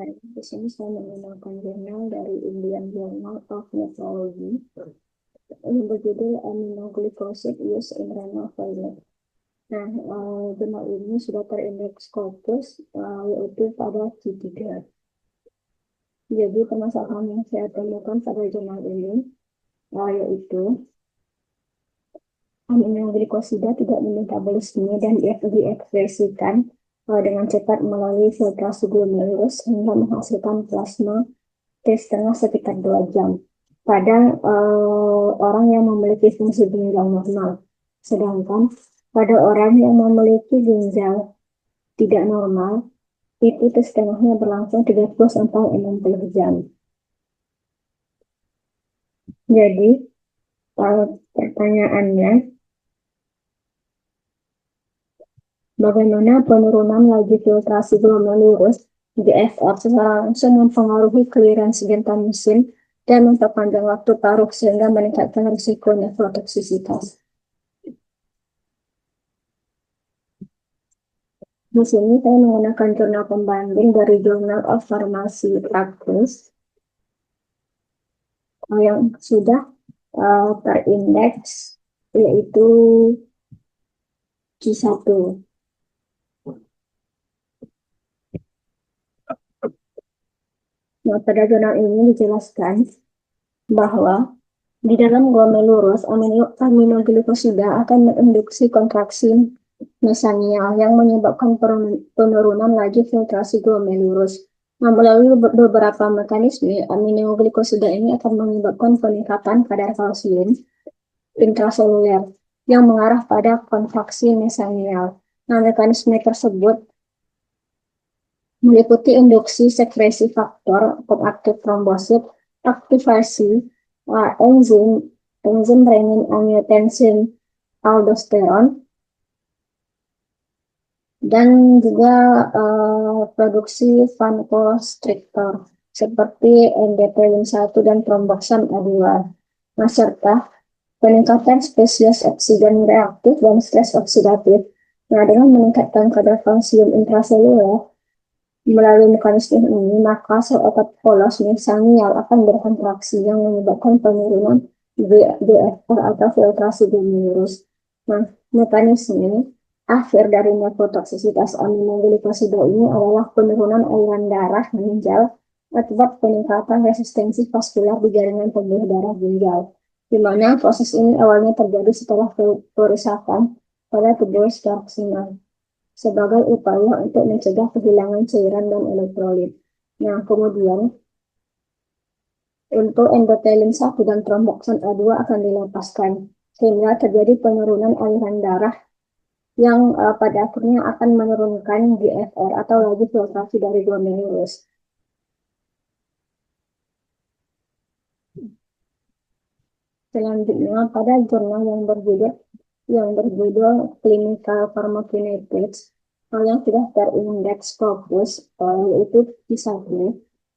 Baik, di sini saya menggunakan jurnal dari Indian Journal of Nephrology yang berjudul Aminoglycosid Use in Renal Failure. Nah, jurnal ini sudah terindeks Scopus, yaitu pada Q3. Jadi, permasalahan yang saya temukan pada jurnal ini yaitu aminoglikosida tidak memetabolisme dan diekspresikan dengan cepat melalui filtrasi glomerulus hingga menghasilkan plasma T setengah sekitar 2 jam pada orang yang memiliki fungsi ginjal normal. Sedangkan pada orang yang memiliki ginjal tidak normal, itu T setengahnya berlangsung 30 sampai 60 jam. Jadi, pertanyaannya, bagaimana penurunan laju filtrasi glomerulus GFR secara langsung mempengaruhi clearance gentamicin dan memperpanjang waktu paruh sehingga meningkatkan risiko nefrotoksisitas. Di sini saya menggunakan jurnal pembanding dari Journal of Pharmacy Practice yang sudah terindeks, yaitu Q1. Nah, pada jurnal ini dijelaskan bahwa di dalam glomerulus aminoglikosida akan menginduksi kontraksi mesanial yang menyebabkan penurunan laju filtrasi glomerulus. Nah, melalui beberapa mekanisme, aminoglikosida ini akan menyebabkan peningkatan kadar kalsium intraseluler yang mengarah pada kontraksi mesanial. Nah, mekanisme tersebut meliputi induksi sekresi faktor pengaktif trombosit, aktivasi enzim renin angiotensin aldosteron, dan juga produksi vasokonstriktor seperti endothelin-1 dan tromboxan A2. Nah, serta peningkatan spesies oksigen reaktif dan stres oksidatif. Nah, dengan meningkatkan kadar kalsium intraseluler melalui mekanisme ini, maka sel otot polos mesanial akan berkontraksi yang menyebabkan penurunan GFR atau filtrasi glomerulus. Nah, mekanisme akhir dari nefrotoksisitas aminoglikosida ini adalah penurunan aliran darah ginjal akibat peningkatan resistensi vaskular di jaringan pembuluh darah ginjal, di mana proses ini awalnya terjadi setelah kerusakan pada tubuh maksimal sebagai upaya untuk mencegah kehilangan cairan dan elektrolit. Nah, kemudian untuk endothelin-1 dan tromboxan A2 akan dilepaskan, sehingga terjadi penurunan aliran darah yang pada akhirnya akan menurunkan GFR atau laju filtrasi dari glomerulus. Selanjutnya, pada jurnal yang berjudul Clinical Pharmacokinetics yang sudah terindeks Scopus, yaitu Q1.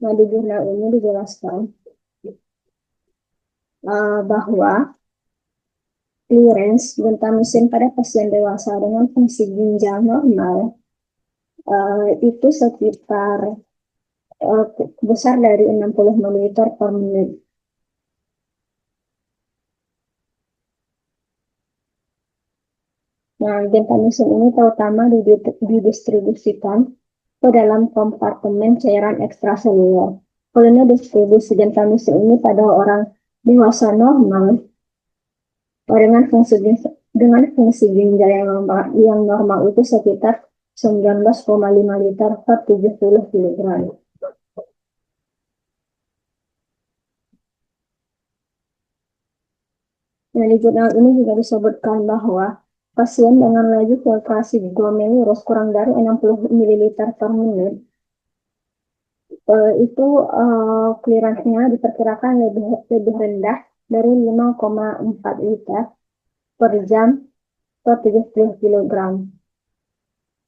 Nah, di jurnal ini dijelaskan bahwa clearance gentamicin pada pasien dewasa dengan fungsi ginjal normal itu sekitar besar dari 60 ml per menit. Nah, gentamicin ini terutama didistribusikan ke dalam kompartemen cairan ekstraseluler. Karena distribusi gentamicin ini pada orang dewasa normal dengan fungsi ginjal yang normal itu sekitar 19,5 liter per 70 kg. Nah, di jurnal ini juga disebutkan bahwa pasien dengan laju filtrasi glomerulus kurang dari 60 ml per menit itu clearance-nya diperkirakan lebih rendah dari 5,4 liter per jam per 70 kg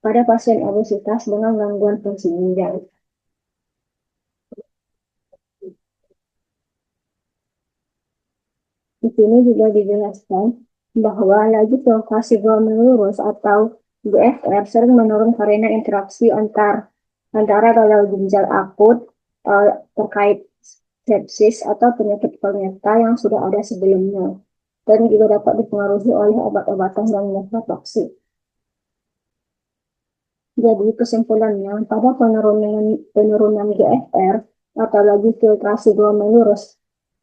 pada pasien obesitas dengan gangguan fungsi ginjal. Di sini juga dijelaskan bahwa laju filtrasi glomerulus atau GFR sering menurun karena interaksi antar antara gagal ginjal akut terkait sepsis atau penyakit penyerta yang sudah ada sebelumnya, dan juga dapat dipengaruhi oleh obat-obatan dan nefrotoksik. Jadi kesimpulannya, pada penurunan GFR atau laju filtrasi glomerulus,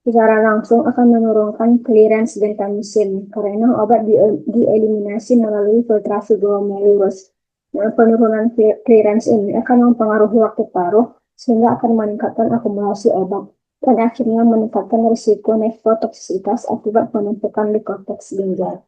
secara langsung akan menurunkan clearance gentamicin karena obat dieliminasi melalui filtrasi glomerulus. Nah, penurunan clearance ini akan mempengaruhi waktu paruh sehingga akan meningkatkan akumulasi obat dan akhirnya meningkatkan risiko nefrotoksitas akibat penumpukan di korteks ginjal.